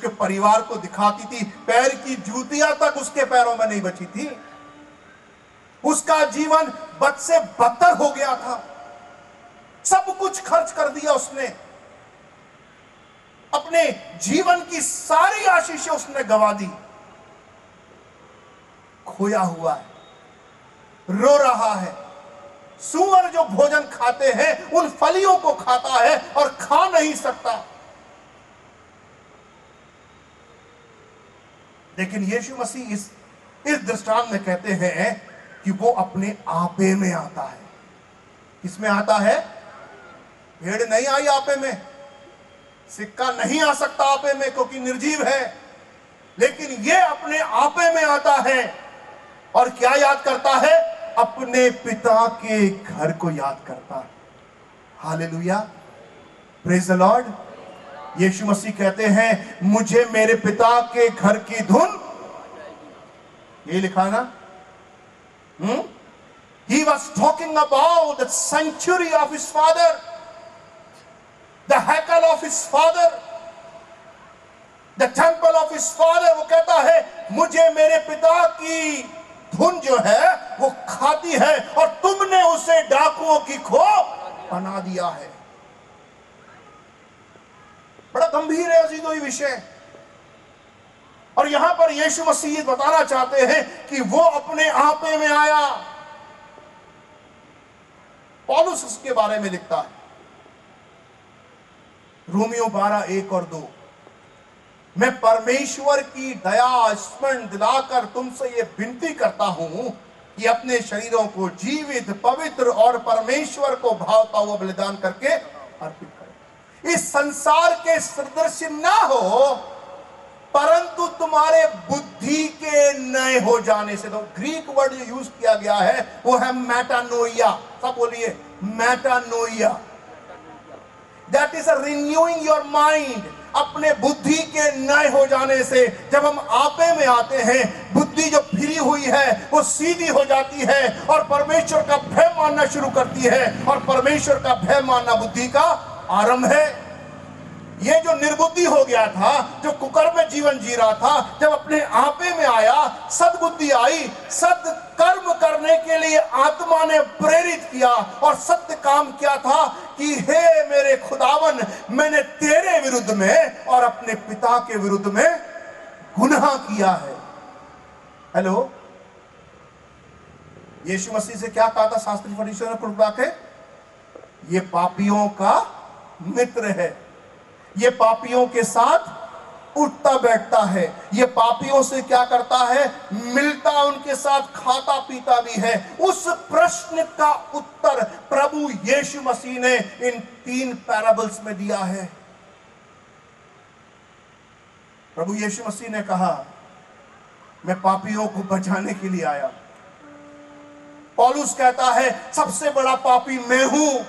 उसके परिवार को दिखाती थी। पैर की जूतियां तक उसके पैरों में नहीं बची थी। उसका जीवन बद से बदतर हो गया था। सब कुछ खर्च कर दिया उसने, अपने जीवन की सारी आशीषें उसने गंवा दी। खोया हुआ है, रो रहा है। सूअर जो भोजन खाते हैं उन फलियों को खाता है और खा नहीं सकता। लेकिन यीशु मसीह इस दृष्टांत में कहते हैं कि वो अपने आपे में आता है। किसमें आता है? भेड़ नहीं आई आपे में, सिक्का नहीं आ सकता आपे में क्योंकि निर्जीव है, लेकिन ये अपने आपे में आता है और क्या याद करता है? अपने पिता के घर को याद करता है। Hallelujah, praise the lord. यीशु मसीह कहते हैं मुझे मेरे पिता के घर की धुन, ये लिखा ना, He was talking about the sanctuary of his father, the heikal of his father, the temple of his father। वो कहता है मुझे मेरे पिता की धुन जो है वो खाती है और तुमने उसे डाकुओं की खो बना दिया है। बड़ा गंभीर है अजीजों ये विषय। और यहां पर यीशु मसीह बताना चाहते हैं कि वो अपने आपे में आया। पौलुस उसके बारे में लिखता है रोमियो 12:1-2, मैं परमेश्वर की दया स्मरण दिलाकर तुमसे ये विनती करता हूं कि अपने शरीरों को जीवित, पवित्र और परमेश्वर को भावता हुआ बलिदान करके अर्पित करें। इस संसार के सदृश ना हो, परंतु तुम्हारे बुद्धि के नए हो जाने से। तो ग्रीक वर्ड जो यूज किया गया है वो है मेटानोइया। सब बोलिए metanoia. That is a renewing your mind. अपने बुद्धि के नए हो जाने से जब हम आपे में आते हैं, बुद्धि जो फिरी हुई है वो सीधी हो जाती है और परमेश्वर का भय मानना शुरू करती है। और परमेश्वर का भय मानना बुद्धि का आरंभ है। ये जो निर्बुद्धि हो गया था, जो कुकर्म में जीवन जी रहा था, जब अपने आपे में आया, सद्बुद्धि आई, सत्य कर्म करने के लिए आत्मा ने प्रेरित किया। और सत्य काम क्या था कि हे मेरे खुदावन, मैंने तेरे विरुद्ध में और अपने पिता के विरुद्ध में गुनाह किया है। हेलो, यीशु मसीह से क्या कहा था शास्त्री फरीसियों ने कुड़कुड़ा के? ये पापियों का मित्र है, ये पापियों के साथ उठता बैठता है, ये पापियों से क्या करता है? मिलता, उनके साथ खाता पीता भी है। उस प्रश्न का उत्तर प्रभु यीशु मसीह ने इन 3 पैराबल्स में दिया है। प्रभु यीशु मसीह ने कहा मैं पापियों को बचाने के लिए आया। पौलुस कहता है सबसे बड़ा पापी मैं हूं।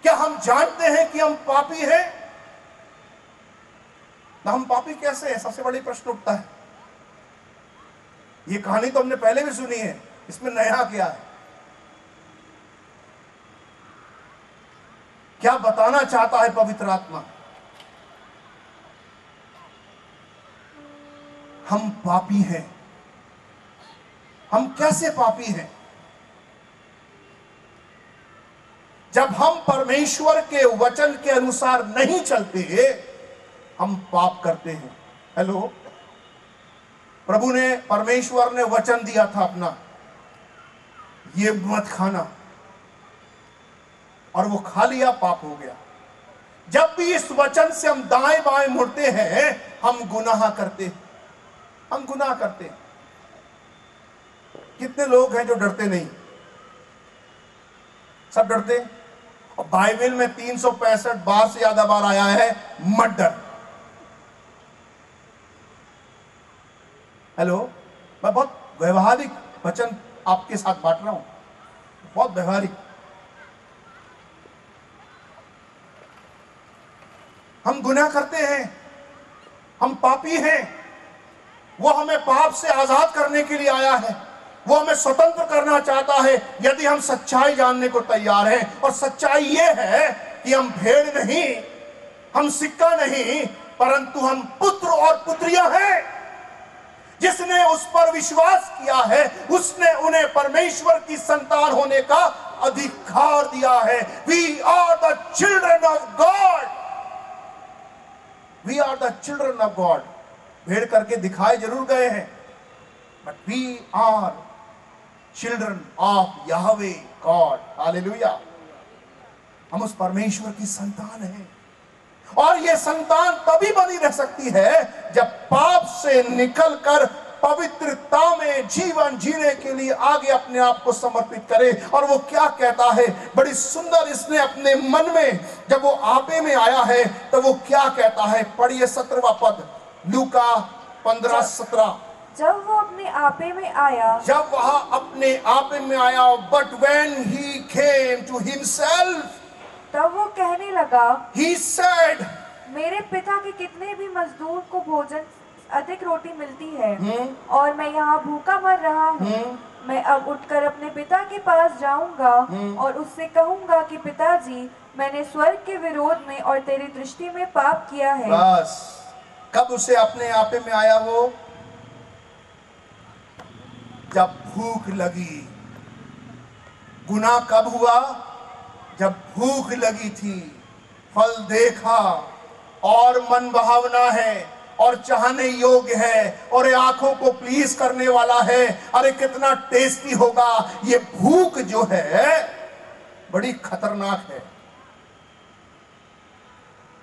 क्या हम जानते हैं कि हम पापी हैं? ना हम पापी कैसे हैं? सबसे बड़ी प्रश्न उठता है। ये कहानी तो हमने पहले भी सुनी है, इसमें नया क्या है? क्या बताना चाहता है पवित्र आत्मा? हम पापी हैं। हम कैसे पापी हैं? जब हम परमेश्वर के वचन के अनुसार नहीं चलते, हम पाप करते हैं। हेलो, प्रभु ने, परमेश्वर ने वचन दिया था अपना, ये मत खाना, और वो खा लिया, पाप हो गया। जब भी इस वचन से हम दाएं बाएं मुड़ते हैं, हम गुनाह करते हैं। हम गुनाह करते हैं। कितने लोग हैं जो डरते नहीं? सब डरते हैं। और बाइबल में 365 बार से ज्यादा बार आया है मत डर। हेलो, मैं बहुत व्यवहारिक वचन आपके साथ बांट रहा हूं, बहुत व्यवहारिक। हम गुनाह करते हैं, हम पापी हैं। वो हमें पाप से आजाद करने के लिए आया है, वो हमें स्वतंत्र करना चाहता है यदि हम सच्चाई जानने को तैयार हैं। और सच्चाई ये है कि हम भेड़ नहीं, हम सिक्का नहीं, परंतु हम पुत्र और पुत्रियां हैं। जिसने उस पर विश्वास किया है उसने उन्हें परमेश्वर की संतान होने का अधिकार दिया है। We are the children of God, we are the children of God. भेड़ करके दिखाए जरूर गए हैं, but we are children of Yahweh God. Hallelujah. हम उस परमेश्वर की संतान हैं, और यह संतान तभी बनी रह सकती है जब पाप से निकलकर पवित्रता में जीवन जीने के लिए आगे अपने आप को समर्पित करे। और वो क्या कहता है, बड़ी सुंदर, इसने अपने मन में जब वो आपे में आया है तो वो क्या कहता है, पढ़िए 17वां पद, लूका 15:17। जब वो अपने आपे में आया, जब वह अपने आपे में आया, but when he came to himself, तब वो कहने लगा, he said, मेरे पिता के कितने भी मजदूर को भोजन अधिक रोटी मिलती है और मैं यहाँ भूखा मर रहा हूँ। मैं अब उठकर अपने पिता के पास जाऊंगा और उससे कहूंगा कि पिताजी, मैंने स्वर्ग के विरोध में और तेरी दृष्टि में पाप किया है। बस कब उसे अपने आपे में आया वो? जब भूख लगी। गुनाह कब हुआ? जब भूख लगी थी। फल देखा और मन भावना है और चाहने योग्य है और आंखों को प्लीज करने वाला है। अरे कितना टेस्टी होगा। ये भूख जो है बड़ी खतरनाक है।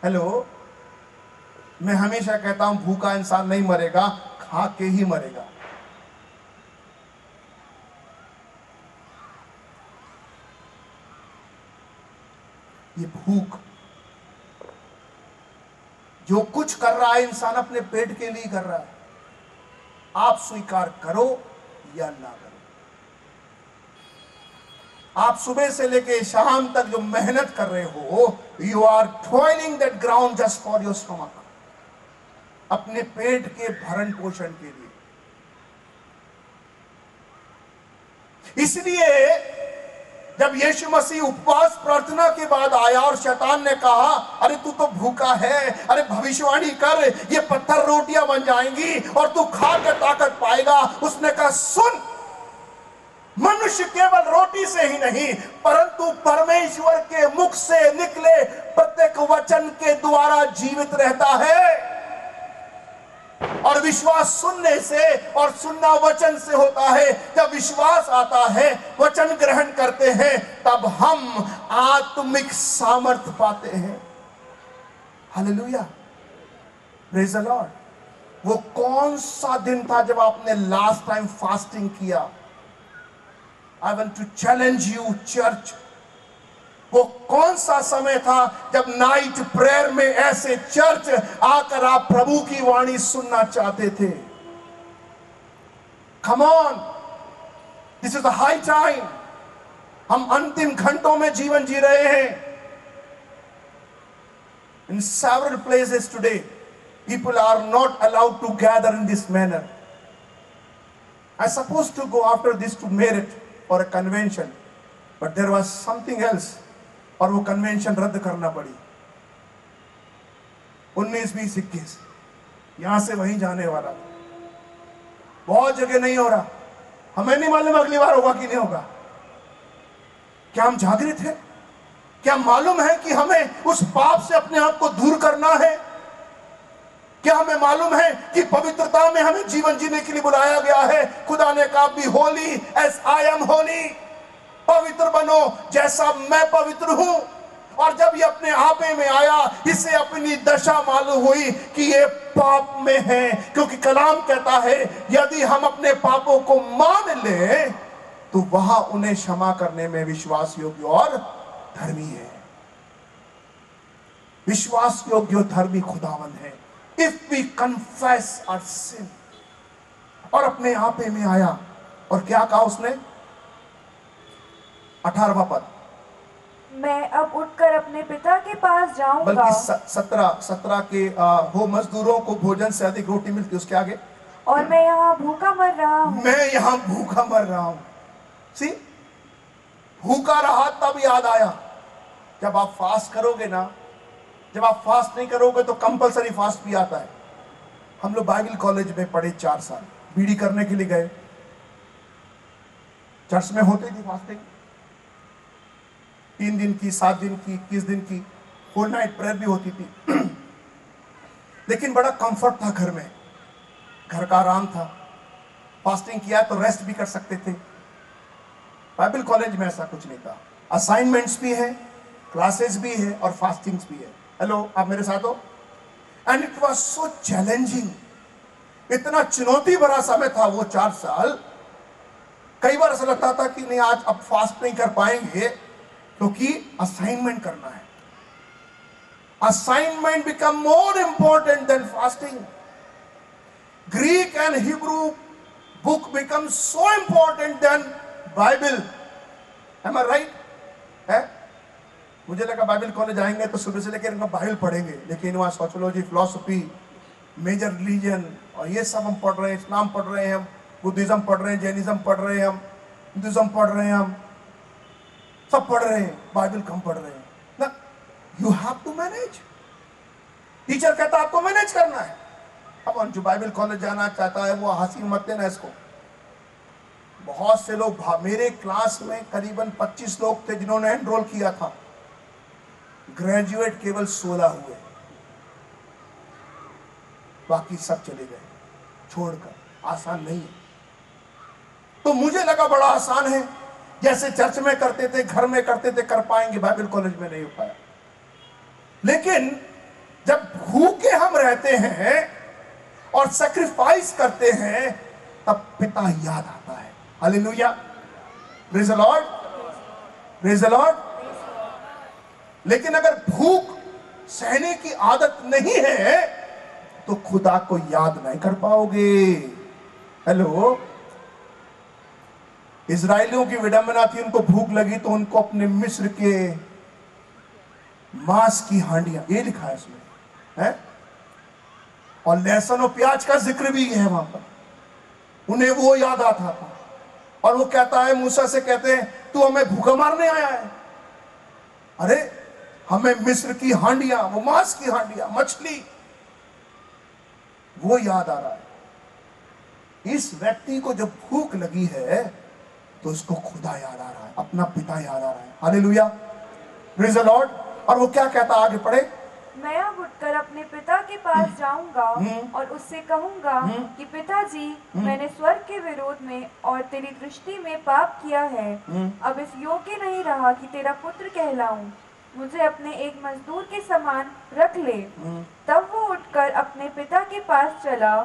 हेलो, मैं हमेशा कहता हूं भूखा इंसान नहीं मरेगा, खा के ही मरेगा। ये भूख, जो कुछ कर रहा है इंसान अपने पेट के लिए कर रहा है। आप स्वीकार करो या ना करो। आप सुबह से लेके शाम तक जो मेहनत कर रहे हो, you are toiling that ground just for your stomach, अपने पेट के भरण पोषण के लिए। इसलिए जब यीशु मसीह उपवास प्रार्थना के बाद आया और शैतान ने कहा, अरे तू तो भूखा है, अरे भविष्यवाणी कर, ये पत्थर रोटियां बन जाएंगी और तू खा के ताकत पाएगा। उसने कहा, सुन, मनुष्य केवल रोटी से ही नहीं परंतु परमेश्वर के मुख से निकले प्रत्येक वचन के द्वारा जीवित रहता है। और विश्वास सुनने से और सुनना वचन से होता है। जब विश्वास आता है, वचन ग्रहण करते हैं, तब हम आत्मिक सामर्थ्य पाते हैं। Hallelujah, praise the Lord. वो कौन सा दिन था जब आपने लास्ट टाइम फास्टिंग किया? I want to challenge you church. वो कौन सा समय था जब नाइट प्रेयर में ऐसे चर्च आकर आप प्रभु की वाणी सुनना चाहते थे? Come on, this is the high time. हम अंतिम घंटों में जीवन जी रहे हैं। In several places today people are not allowed to gather in this manner. I supposed to go after this to Merit for a convention, but there was something else, और वो convention रद्द करना पड़ी। 19, 20, 21 यहां से वहीं जाने वाला था। बहुत जगह नहीं हो रहा। हमें नहीं मालूम अगली बार होगा कि नहीं होगा। क्या हम जागृत हैं? क्या मालूम है कि हमें उस पाप से अपने आप को दूर करना है? क्या हमें मालूम है कि पवित्रता में हमें जीवन जीने के लिए बुलाया गया है? खुदा ने कहा, be holy as I am holy. पवित्र बनो जैसा मैं पवित्र हूं। और जब ये अपने आपे में आया, इसे अपनी दशा मालूम हुई कि ये पाप में है, क्योंकि कलाम कहता है यदि हम अपने पापों को मान लें तो वहां उन्हें क्षमा करने में विश्वास योग्य और धर्मी है। विश्वास योग्य और धर्मी खुदावन है। If we confess our sin. और अपने आपे में आया और क्या कहा उसने? 18वां पद, मैं अब उठकर अपने पिता के पास जाऊंगा। बल्कि 17 के हो मजदूरों को भोजन से अधिक रोटी मिलती, उसके आगे, और मैं यहाँ भूखा मर रहा हूँ। मैं यहां भूखा मर रहा हूं। सी, भूखा रहा तब याद आया। जब आप फास्ट करोगे ना, जब आप फास्ट नहीं करोगे तो कंपलसरी फास्ट भी आता है। हम लोग बाइबल कॉलेज में पढ़े 4 साल, बीडी करने के लिए गए, चर्च में होती थी फास्टिंग, 3 दिन की, 7 दिन की, 21 दिन की, होल नाइट प्रेयर भी होती थी। लेकिन बड़ा कंफर्ट था घर में, घर का आराम था, फास्टिंग किया तो रेस्ट भी कर सकते थे। बाइबल कॉलेज में ऐसा कुछ नहीं था, असाइनमेंट्स भी है, क्लासेस भी है और फास्टिंग्स भी है। हेलो, आप मेरे साथ हो? And it was so challenging, इतना चुनौती भरा समय था वो 4 साल। कई बार ऐसा लगता था कि नहीं, आज अब फास्ट नहीं कर पाएंगे क्योंकि असाइनमेंट करना है। Assignment become more important than fasting. Greek and Hebrew book become so important than Bible. Am I right? है? मुझे लगा बाइबल कॉलेज आएंगे तो सुबह से लेकर इनका बाइबल पढ़ेंगे, लेकिन वहाँ सोशियोलॉजी, फिलोसफी, मेजर रिलीजन और ये सब हम पढ़ रहे हैं। इस्लाम पढ़ रहे हैं हम, बुद्धिज्म पढ़ रहे हैं, जैनिज्म पढ़ रहे हैं हम, हिंदुज्म पढ़ रहे हैं हम, सब पढ़ रहे हैं, बाइबल कम पढ़ रहे हैं ना। You have to manage. Teacher कहता है आपको मैनेज करना है। अब जो बाइबल कॉलेज जाना चाहता है वो हंसी मत देना इसको। बहुत से लोग, मेरे क्लास में करीबन 25 लोग थे जिन्होंने एनरोल किया था, ग्रेजुएट केवल 16 हुए, बाकी सब चले गए छोड़कर। आसान नहीं है। तो मुझे लगा बड़ा आसान है, जैसे चर्च में करते थे, घर में करते थे, कर पाएंगे, बाइबल कॉलेज में नहीं हो पाया। लेकिन जब भूखे हम रहते हैं और सैक्रिफाइस करते हैं तब पिता याद आता है। Hallelujah, praise the Lord, praise the Lord. लेकिन अगर भूख सहने की आदत नहीं है तो खुदा को याद नहीं कर पाओगे। हेलो, इजराइलियों की विडंबना थी, उनको भूख लगी तो उनको अपने मिस्र के मांस की हांडियां, ये लिखा है इसमें, है? और लहसुन और प्याज का जिक्र भी है वहां पर। उन्हें वो याद आता था और वो कहता है, मूसा से कहते हैं, तू हमें भूखा मारने आया है? अरे हमें मिस्र की हांडियां, वो मांस की हांडियां, मछली, वो याद आ रहा है। इस व्यक्ति को जब भूख लगी है तो उसको खुदा याद आ रहा है, अपना पिता याद आ रहा है। Hallelujah, praise the Lord. और वो क्या कहता, आगे पढ़े। मैं अब उठकर अपने पिता के पास जाऊंगा और उससे कहूंगा कि पिताजी, मैंने स्वर्ग के विरोध में और तेरी दृष्टि में पाप किया है। अब इस योग्य नहीं रहा कि तेरा पुत्र कहलाऊं। मुझे अपने एक मजदूर के समान रख ले। तब वो उठकर अपने पिता के पास चला।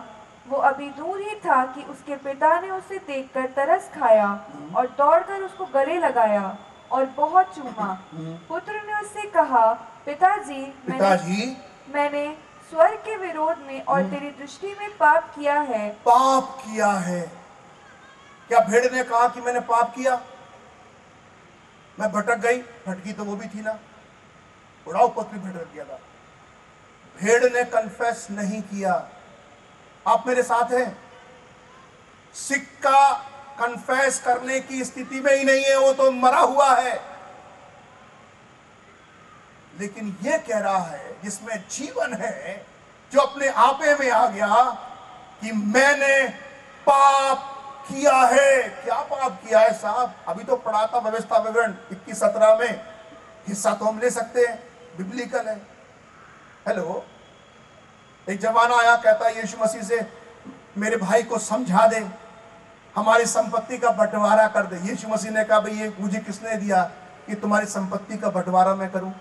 वो अभी दूर ही था कि उसके पिता ने उसे देखकर तरस खाया और दौड़कर उसको गले लगाया और बहुत चूमा। पुत्र ने उससे कहा, पिताजी, मैंने स्वर्ग के विरोध में और तेरी दृष्टि में पाप किया है। पाप किया है। क्या भेड़ ने कहा कि मैंने पाप किया, मैं भटक गई? भटकी तो वो भी थी ना, उड़ाऊ पत्री भटक गया था। भेड़ ने कन्फेस नहीं किया। आप मेरे साथ हैं? सिक्का कन्फेस करने की स्थिति में ही नहीं है, वो तो मरा हुआ है। लेकिन ये कह रहा है जिसमें जीवन है, जो अपने आपे में आ गया कि मैंने पाप किया है। क्या पाप किया है साहब? अभी तो पढ़ा था व्यवस्था विवरण 21-17 में, हिस्सा तो हम ले सकते हैं, बिब्लिकल है। हेलो, एक जवान आया, कहता यीशु मसीह से, मेरे भाई को समझा दे, हमारी संपत्ति का बंटवारा कर दे। यीशु मसीह ने कहा, भाई ये मुझे किसने दिया कि तुम्हारी संपत्ति का बंटवारा मैं करूं?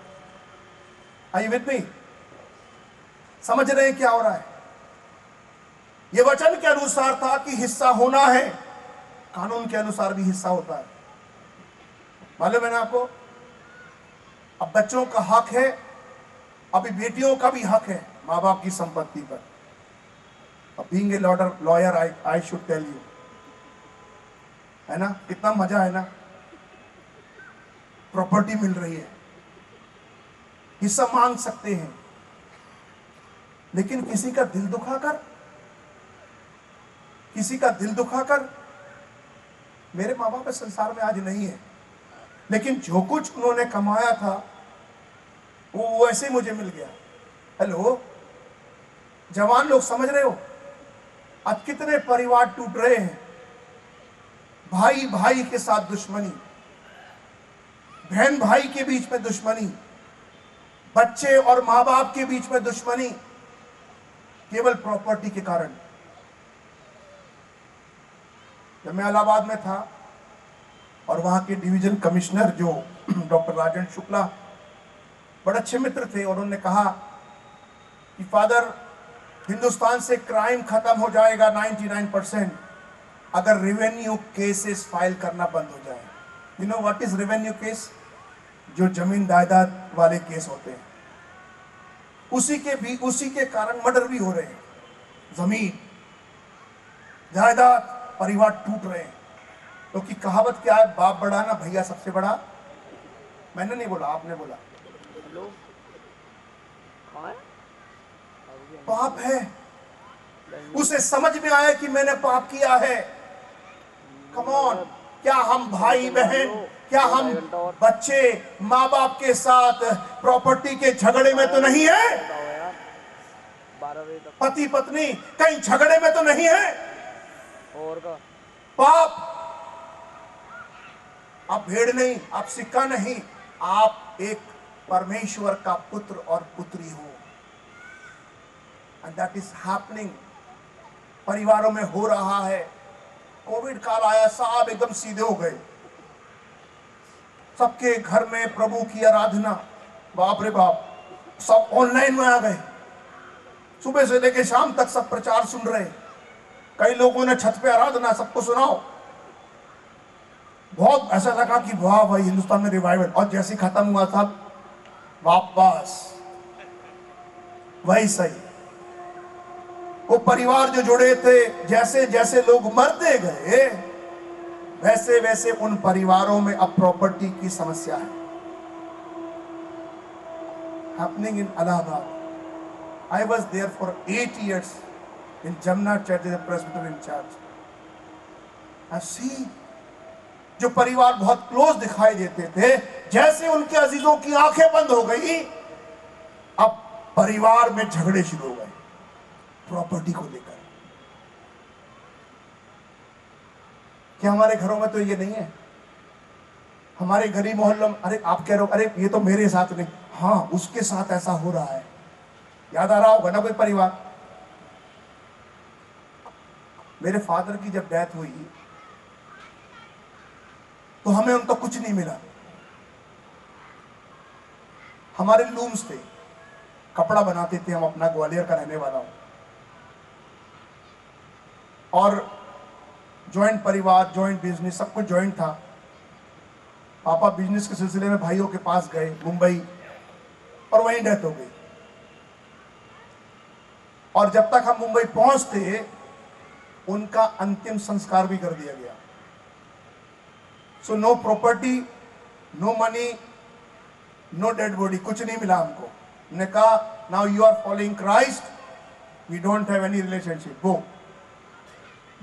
Are you with me? समझ रहे हैं क्या हो रहा है? ये वचन के अनुसार था कि हिस्सा होना है, कानून के अनुसार भी हिस्सा होता है। मालूम है ना आपको? अब बच्चों का हक है, अभी बेटियों का भी हक है माँ बाप की संपत्ति पर। अब being a lawyer I should tell you, है ना, कितना मजा है ना, प्रॉपर्टी मिल रही है, हिस्सा मांग सकते हैं। लेकिन किसी का दिल दुखाकर, मेरे माँ बाप इस संसार में आज नहीं है, लेकिन जो कुछ उन्होंने कमाया था वो वैसे मुझे मिल गया। हेलो, जवान लोग समझ रहे हो आज कितने परिवार टूट रहे हैं। भाई भाई के साथ दुश्मनी, बहन भाई के बीच में दुश्मनी, बच्चे और मां बाप के बीच में दुश्मनी, केवल प्रॉपर्टी के कारण। जब मैं इलाहाबाद में था और वहां के डिवीजन कमिश्नर जो डॉक्टर राजन शुक्ला बड़े अच्छे मित्र थे, और उन्होंने कहा कि फादर, हिंदुस्तान से क्राइम खत्म हो जाएगा 99% अगर रेवेन्यू केसेस फाइल करना बंद हो जाए। You know what is revenue case? जो जमीन जायदाद वाले केस होते हैं, उसी के कारण मर्डर भी हो रहे हैं। जमीन जायदाद, परिवार टूट रहे हैं। तो की कहावत क्या है? बाप बड़ा ना भैया सबसे बड़ा। मैंने नहीं बोला, आपने बोला। पाप है, उसे समझ में आया कि मैंने पाप किया है। कम ऑन, क्या हम भाई बहन, क्या हम बच्चे माँ बाप के साथ प्रॉपर्टी के झगड़े में तो नहीं है? पति पत्नी कहीं झगड़े में तो नहीं है? और का पाप। आप भेड़ नहीं, आप सिक्का नहीं, आप एक परमेश्वर का पुत्र और पुत्री हो। And that is happening. परिवारों में हो रहा है। कोविड काल आया, साहब एकदम सीधे हो गए। सबके घर में प्रभु की आराधना, बाप रे बाप, सब ऑनलाइन में आ गए। सुबह से लेकर शाम तक सब प्रचार सुन रहे। कई लोगों ने छत पे आराधना, सबको सुनाओ। बहुत ऐसा लगा कि वाह भाई, हिंदुस्तान में रिवाइवल। और जैसे खत्म हुआ था, वापस वही सही। वो परिवार जो जुड़े थे, जैसे जैसे लोग मरते गए, वैसे वैसे उन परिवारों में अब प्रॉपर्टी की समस्या है। Happening in Allahabad. I was there for 8 years in Jamna Church as a Presbyterian church. I see, जो परिवार बहुत क्लोज दिखाई देते थे, जैसे उनके अजीजों की आंखें बंद हो गई, अब परिवार में झगड़े शुरू हो गए प्रॉपर्टी को लेकर। क्या हमारे घरों में तो ये नहीं है? हमारे गली मोहल्लों में, अरे आप कह रहे हो, अरे ये तो मेरे साथ नहीं, हाँ उसके साथ ऐसा हो रहा है। याद आ रहा होगा ना कोई परिवार। मेरे फादर की जब डेथ हुई तो हमें उनका कुछ नहीं मिला। हमारे लूम्स थे, कपड़ा बनाते थे हम, अपना ग्वालियर का रहने वाला हूं। और जॉइंट परिवार, जॉइंट बिजनेस, सब कुछ जॉइंट था। पापा बिजनेस के सिलसिले में भाइयों के पास गए मुंबई, और वहीं डेथ हो गई। और जब तक हम मुंबई पहुंचते, उनका अंतिम संस्कार भी कर दिया गया। So no property, no money, no dead body, कुछ नहीं मिला हमको। उन्होंने कहा, now you are following Christ, we don't have any relationship. वो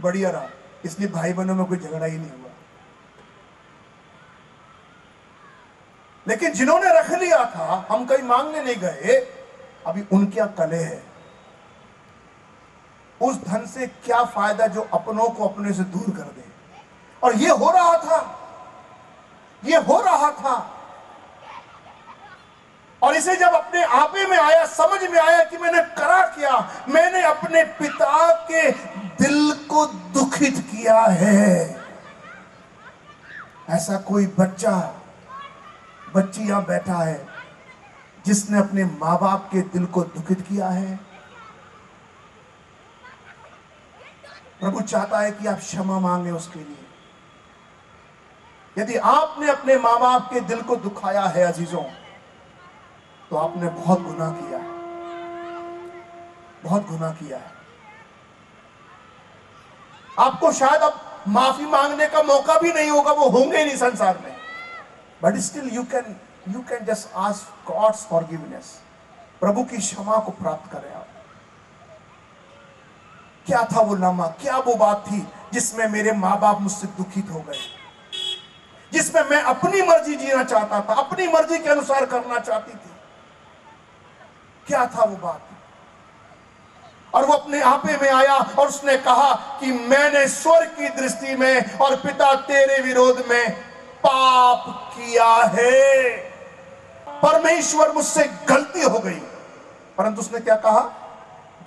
बढ़िया रहा, इसलिए भाई बहनों में कोई झगड़ा ही नहीं हुआ। लेकिन जिन्होंने रख लिया था, हम कहीं मांगने नहीं गए, अभी उनके कले है। उस धन से क्या फायदा जो अपनों को अपने से दूर कर दे। और ये हो रहा था, ये हो रहा था। और इसे जब अपने आपे में आया, समझ में आया कि मैंने करा क्या, मैंने अपने पिता के दिल को दुखित किया है। ऐसा कोई बच्ची यहां बैठा है जिसने अपने मां बाप के दिल को दुखित किया है? प्रभु चाहता है कि आप क्षमा मांगे उसके लिए। यदि आपने अपने मां बाप के दिल को दुखाया है अजीजों, तो आपने बहुत गुनाह किया है, बहुत गुनाह किया है। आपको शायद अब माफी मांगने का मौका भी नहीं होगा, वो होंगे नहीं संसार में। But still you can just ask God's forgiveness. प्रभु की क्षमा को प्राप्त करें आप। क्या था वो लम्हा, क्या वो बात थी जिसमें मेरे माँ बाप मुझसे दुखित हो गए, जिसमें मैं अपनी मर्जी जीना चाहता था, अपनी मर्जी के अनुसार करना चाहती थी? क्या था वो बात? और वो अपने आपे में आया और उसने कहा कि मैंने स्वर्ग की दृष्टि में और पिता तेरे विरोध में पाप किया है। परमेश्वर मुझसे गलती हो गई। परंतु उसने क्या कहा,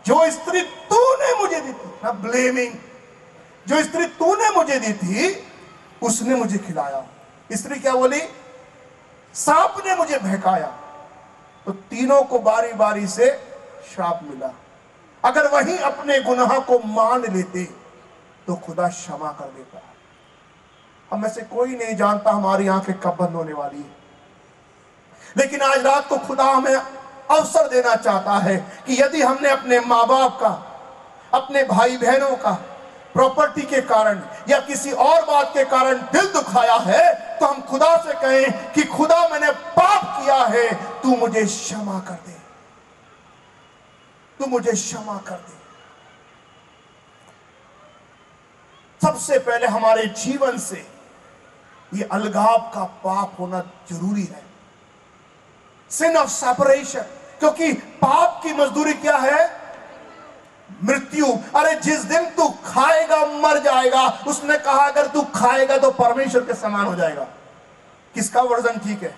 जो स्त्री तूने मुझे दी थी, ना ब्लेमिंग, जो स्त्री तूने मुझे दी थी उसने मुझे खिलाया। स्त्री क्या बोली, सांप ने मुझे बहकाया। तो तीनों को बारी बारी से श्राप मिला। अगर वही अपने गुनाह को मान लेते तो खुदा क्षमा कर देता। हम में से कोई नहीं जानता हमारी आंखें कब बंद होने वाली है, लेकिन आज रात को खुदा हमें अवसर देना चाहता है कि यदि हमने अपने माँ बाप का, अपने भाई बहनों का, प्रॉपर्टी के कारण या किसी और बात के कारण दिल दुखाया है, तो हम खुदा से कहें कि खुदा मैंने पाप किया है, तू मुझे क्षमा कर दे, तू मुझे क्षमा कर दे। सबसे पहले हमारे जीवन से ये अलगाव का पाप होना जरूरी है, सिन ऑफ सेपरेशन। क्योंकि पाप की मजदूरी क्या है, मृत्यु। अरे जिस दिन तू खाएगा मर जाएगा। उसने कहा अगर तू खाएगा तो परमेश्वर के समान हो जाएगा। किसका वर्जन ठीक है?